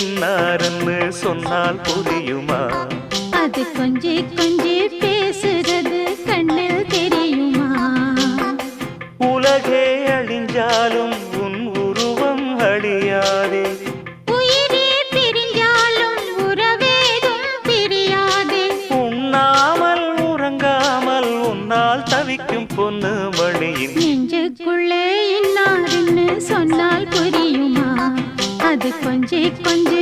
இன்னாருன்னு சொன்னால் புரியுமா? அது கொஞ்சி கொஞ்சி பேசுறது கண்ணில் தெரியுமா? உலகே அழிஞ்சாலும் உன் உருவம் அழியாதே. உயிரே பிரிஞ்சாலும் உறவேதும் பிரியாதே. உண்ணாமல் உறங்காமல் உன்னால் தவிக்கும் பொண்ணு மணியின் நெஞ்சுக்குள்ளே இன்னாருன்னு சொன்னால் புரியுமா? அது கொஞ்சி கொஞ்சி